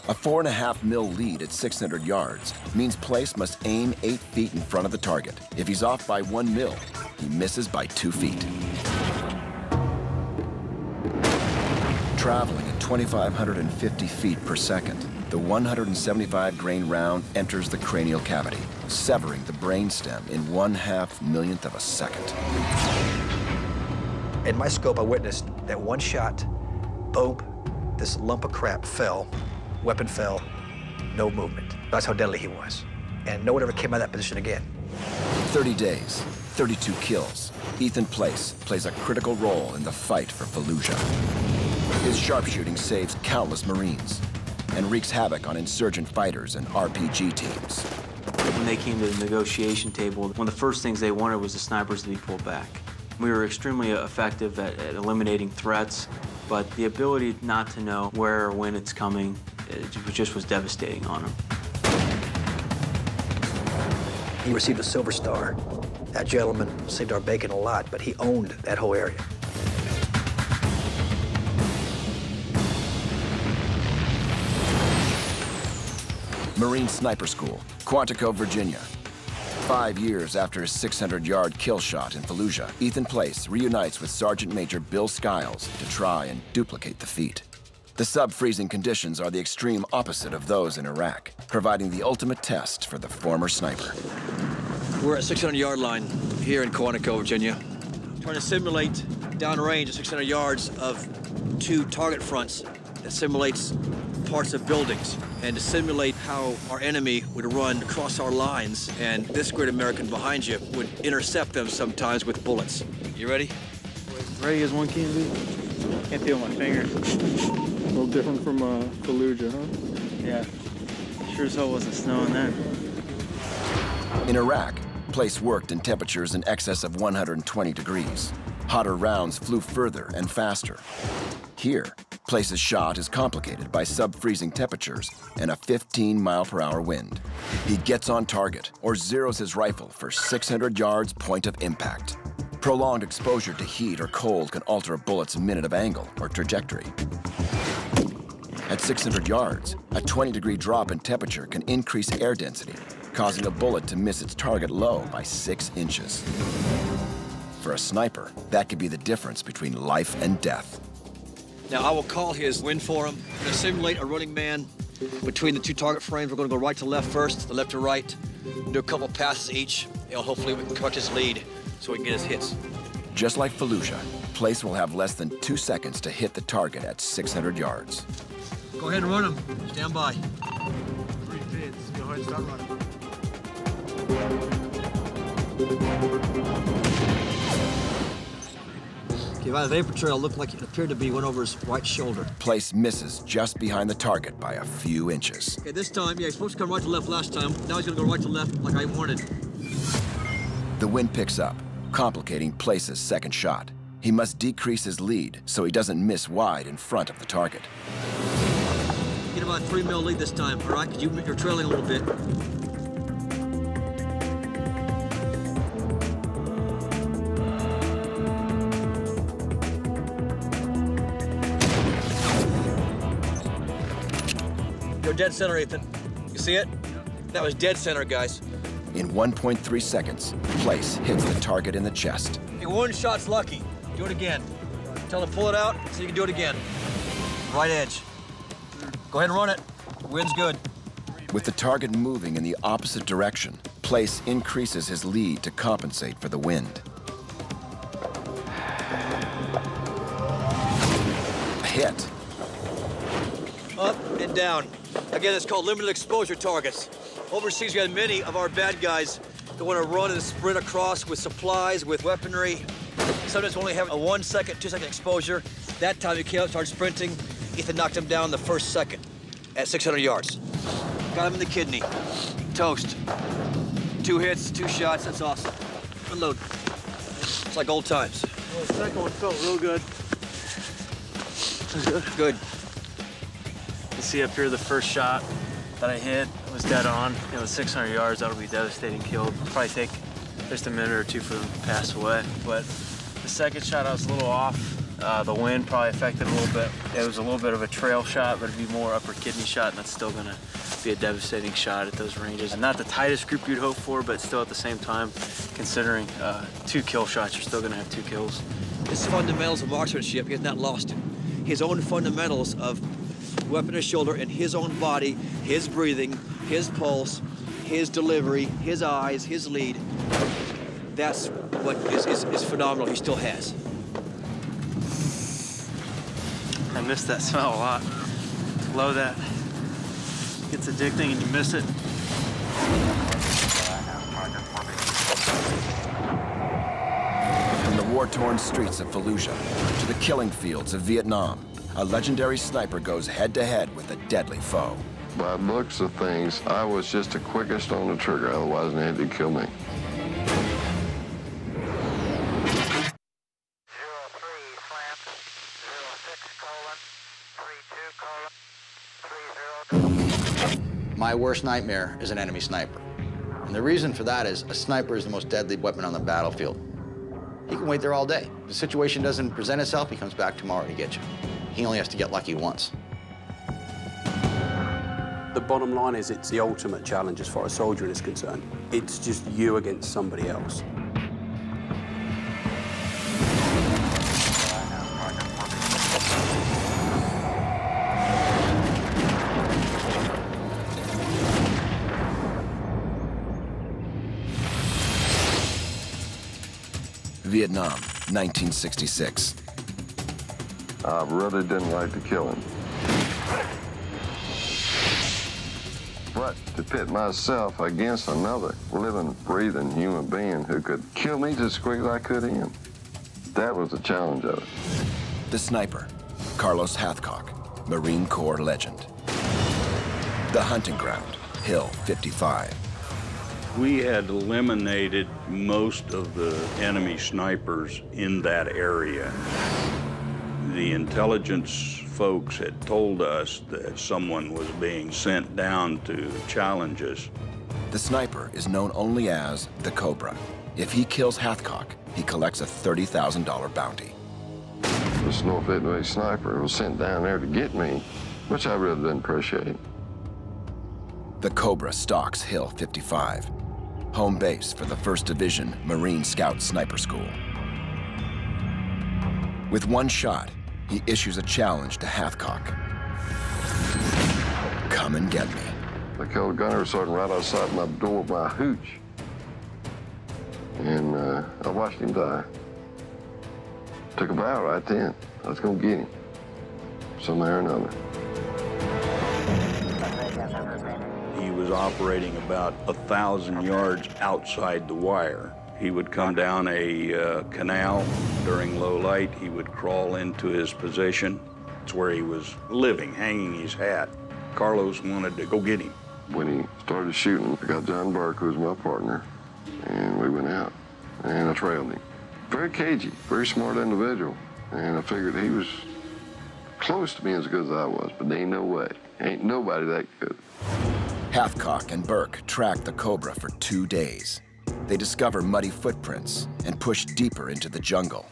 A 4.5 mil lead at 600 yards means Place must aim 8 feet in front of the target. If he's off by 1 mil, he misses by 2 feet. Traveling at 2,550 feet per second, the 175-grain round enters the cranial cavity, severing the brainstem in 1/2 millionth of a second. In my scope, I witnessed that one shot, boom, this lump of crap fell, weapon fell, no movement. That's how deadly he was. And no one ever came out of that position again. 30 days, 32 kills. Ethan Place plays a critical role in the fight for Fallujah. His sharpshooting saves countless Marines and wreaks havoc on insurgent fighters and RPG teams. When they came to the negotiation table, one of the first things they wanted was the snipers to be pulled back. We were extremely effective at eliminating threats, but the ability not to know where or when it's coming, it just was devastating on him. He received a Silver Star. That gentleman saved our bacon a lot, but he owned that whole area. Marine Sniper School, Quantico, Virginia. 5 years after his 600-yard kill shot in Fallujah, Ethan Place reunites with Sergeant Major Bill Skiles to try and duplicate the feat. The sub-freezing conditions are the extreme opposite of those in Iraq, providing the ultimate test for the former sniper. We're at 600-yard line here in Quantico, Virginia. Trying to simulate downrange at 600 yards of 2 target fronts that simulates parts of buildings, and to simulate how our enemy would run across our lines, and this great American behind you would intercept them sometimes with bullets. You ready? Ready as one can be. Can't feel my finger. A little different from Fallujah, huh? Yeah. Sure as hell wasn't snowing then. In Iraq, Place worked in temperatures in excess of 120 degrees. Hotter rounds flew further and faster. Here, Place's shot is complicated by sub-freezing temperatures and a 15-mile-per-hour wind. He gets on target or zeroes his rifle for 600 yards point of impact. Prolonged exposure to heat or cold can alter a bullet's minute of angle or trajectory. At 600 yards, a 20-degree drop in temperature can increase air density, causing a bullet to miss its target low by 6 inches. For a sniper, that could be the difference between life and death. Now, I will call his wind for him. I'm gonna simulate a running man between the 2 target frames. We're gonna go right to left first, the left to right, do a couple passes each. Hopefully we can correct his lead so we can get his hits. Just like Fallujah, Place will have less than 2 seconds to hit the target at 600 yards. Go ahead and run him. Stand by. 3 pins. Go ahead and start running. Okay, by the vapor trail, looked like it appeared to be went over his right shoulder. Place misses just behind the target by a few inches. Okay, this time, yeah, he's supposed to come right to left last time. Now he's gonna go right to left like I wanted. The wind picks up, complicating Place's second shot. He must decrease his lead so he doesn't miss wide in front of the target. Get about 3 mil lead this time, all right? Because you're trailing a little bit. You're dead center, Ethan. You see it? That was dead center, guys. In 1.3 seconds, Place hits the target in the chest. Hey, one shot's lucky. Do it again. Tell him to pull it out so you can do it again. Right edge. Go ahead and run it. Wind's good. With the target moving in the opposite direction, Place increases his lead to compensate for the wind. A hit. Up and down. Again, it's called limited exposure targets. Overseas, we had many of our bad guys that want to run and sprint across with supplies, with weaponry. Sometimes we only have a 1 second, 2 second exposure. That time he came out, started sprinting. Ethan knocked him down the first second at 600 yards. Got him in the kidney. Toast. 2 hits, 2 shots, that's awesome. Unload. It's like old times. Well, the second one felt real good. Good. You see up here the first shot that I hit was dead on. You know, 600 yards, that'll be devastating kill. Probably take just a minute or 2 for them to pass away. But the second shot, I was a little off. The wind probably affected a little bit. It was a little bit of a trail shot, but it'd be more upper kidney shot, and that's still gonna be a devastating shot at those ranges. And not the tightest group you'd hope for, but still at the same time, considering 2 kill shots, you're still gonna have 2 kills. His fundamentals of marksmanship, he has not lost it. His own fundamentals of weapon and shoulder in his own body, his breathing, his pulse, his delivery, his eyes, his lead. That's what is phenomenal, he still has. I miss that smell a lot. Blow that. Gets addicting and you miss it. From the war-torn streets of Fallujah to the killing fields of Vietnam, a legendary sniper goes head-to-head with a deadly foe. By the looks of things, I was just the quickest on the trigger, otherwise they had to kill me. My worst nightmare is an enemy sniper. And the reason for that is a sniper is the most deadly weapon on the battlefield. He can wait there all day. If the situation doesn't present itself, he comes back tomorrow to get you. He only has to get lucky once. The bottom line is it's the ultimate challenge as far as soldiering is concerned. It's just you against somebody else. Vietnam, 1966. I really didn't like to kill him. But to pit myself against another living, breathing human being who could kill me just as quick as I could him, that was the challenge of it. The sniper, Carlos Hathcock, Marine Corps legend. The hunting ground, Hill 55. We had eliminated most of the enemy snipers in that area. The intelligence folks had told us that someone was being sent down to challenge us. The sniper is known only as the Cobra. If he kills Hathcock, he collects a $30,000 bounty. The North Vietnamese sniper was sent down there to get me, which I really didn't appreciate. The Cobra stalks Hill 55, home base for the 1st Division Marine Scout Sniper School. With one shot, he issues a challenge to Hathcock. Come and get me. I killed a gunner sergeant right outside my door with my hooch. And I watched him die. Took a bow right then. I was gonna get him, somehow or another. He was operating about 1,000 yards outside the wire. He would come down a canal during low light. He would crawl into his position. It's where he was living, hanging his hat. Carlos wanted to go get him. When he started shooting, I got John Burke, who was my partner, and we went out, and I trailed him. Very cagey, very smart individual, and I figured he was close to being as good as I was, but there ain't no way. Ain't nobody that good. Hathcock and Burke track the Cobra for 2 days. They discover muddy footprints and push deeper into the jungle.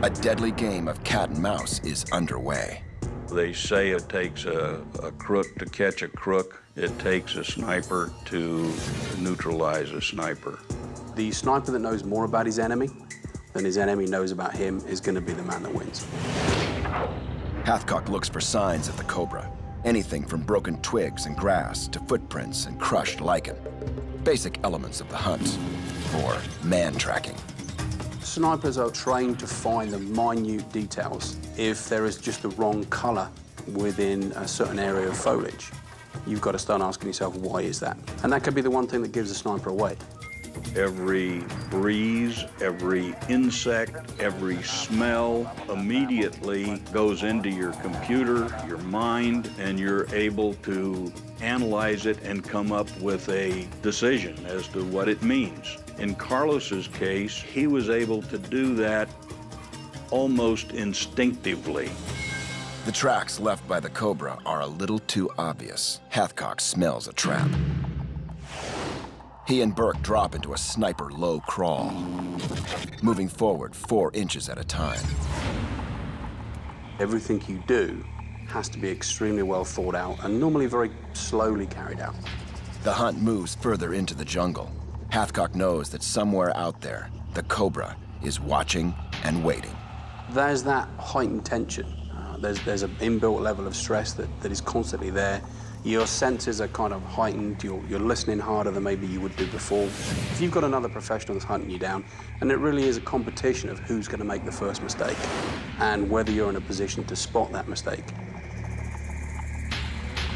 A deadly game of cat and mouse is underway. They say it takes a crook to catch a crook. It takes a sniper to neutralize a sniper. The sniper that knows more about his enemy than his enemy knows about him is going to be the man that wins. Hathcock looks for signs of the Cobra. Anything from broken twigs and grass to footprints and crushed lichen. Basic elements of the hunt, or man tracking. Snipers are trained to find the minute details. If there is just the wrong color within a certain area of foliage, you've got to start asking yourself, why is that? And that could be the one thing that gives a sniper away. Every breeze, every insect, every smell immediately goes into your computer, your mind, and you're able to analyze it and come up with a decision as to what it means. In Carlos's case, he was able to do that almost instinctively. The tracks left by the Cobra are a little too obvious. Hathcock smells a trap. He and Burke drop into a sniper low crawl, moving forward 4 inches at a time. Everything you do has to be extremely well thought out and normally very slowly carried out. The hunt moves further into the jungle. Hathcock knows that somewhere out there, the Cobra is watching and waiting. There's that heightened tension. There's an inbuilt level of stress that is constantly there. Your senses are kind of heightened. You're listening harder than maybe you would do before. If you've got another professional that's hunting you down, and it really is a competition of who's going to make the first mistake and whether you're in a position to spot that mistake.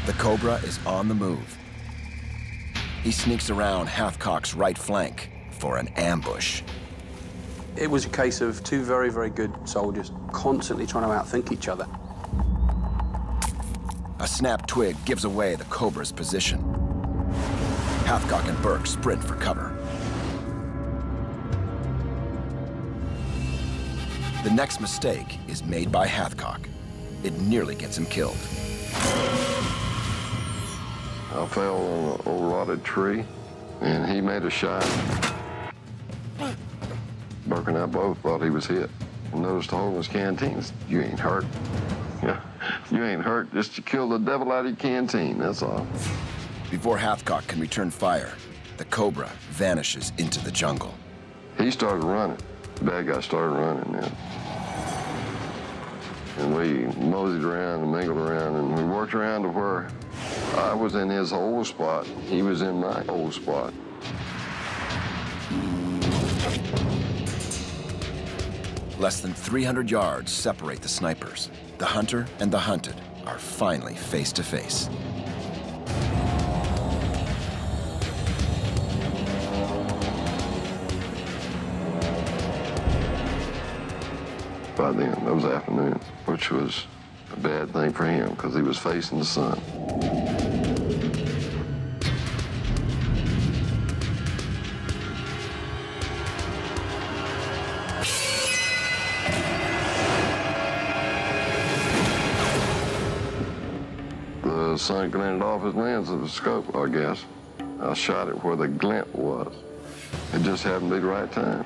The Cobra is on the move. He sneaks around Hathcock's right flank for an ambush. It was a case of two very, very good soldiers constantly trying to outthink each other. A snapped twig gives away the Cobra's position. Hathcock and Burke sprint for cover. The next mistake is made by Hathcock. It nearly gets him killed. I fell on an old rotted tree, and he made a shot. Burke and I both thought he was hit. And noticed the hole in his canteen. You ain't hurt. Yeah, you ain't hurt. Just to kill the devil out of your canteen, that's all. Before Hathcock can return fire, the Cobra vanishes into the jungle. He started running. The bad guy started running then. And we moseyed around and mingled around, and we worked around to where I was in his old spot. He was in my old spot. Less than 300 yards separate the snipers. The hunter and the hunted are finally face to face. By then, those afternoons, which was a bad thing for him because he was facing the sun. The sun glinted off his lens of the scope, I guess. I shot it where the glint was. It just happened to be the right time.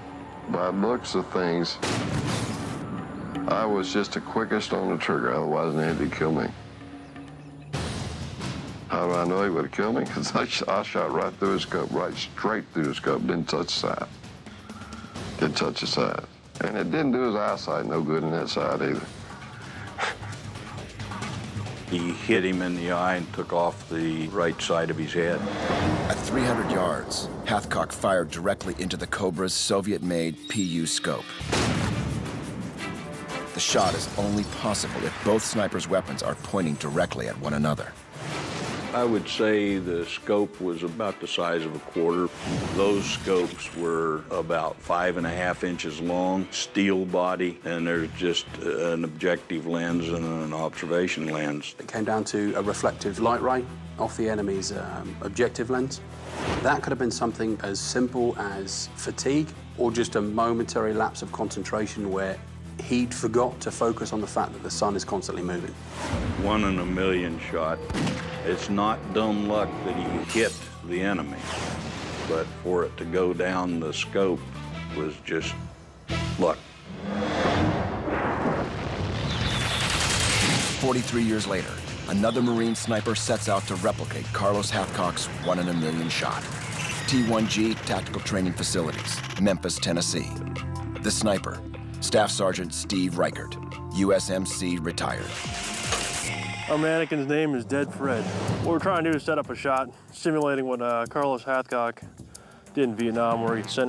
By looks of things, I was just the quickest on the trigger, otherwise Andy would kill me. How do I know he would have killed me? Because I shot right through his scope, right straight through the scope, didn't touch the side. Didn't touch the side. And it didn't do his eyesight no good in that side either. He hit him in the eye and took off the right side of his head. At 300 yards, Hathcock fired directly into the Cobra's Soviet-made PU scope. The shot is only possible if both snipers' weapons are pointing directly at one another. I would say the scope was about the size of a quarter. Those scopes were about 5.5 inches long, steel body, and there's just an objective lens and an observation lens. It came down to a reflective light ray off the enemy's objective lens. That could have been something as simple as fatigue or just a momentary lapse of concentration where he'd forgot to focus on the fact that the sun is constantly moving. 1 in a million shot. It's not dumb luck that he hit the enemy, but for it to go down the scope was just luck. 43 years later, another Marine sniper sets out to replicate Carlos Hathcock's 1 in a million shot. T1G Tactical Training Facilities, Memphis, Tennessee. The sniper, Staff Sergeant Steve Reichert, USMC retired. Our mannequin's name is Dead Fred. What we're trying to do is set up a shot, simulating what Carlos Hathcock did in Vietnam, where he sent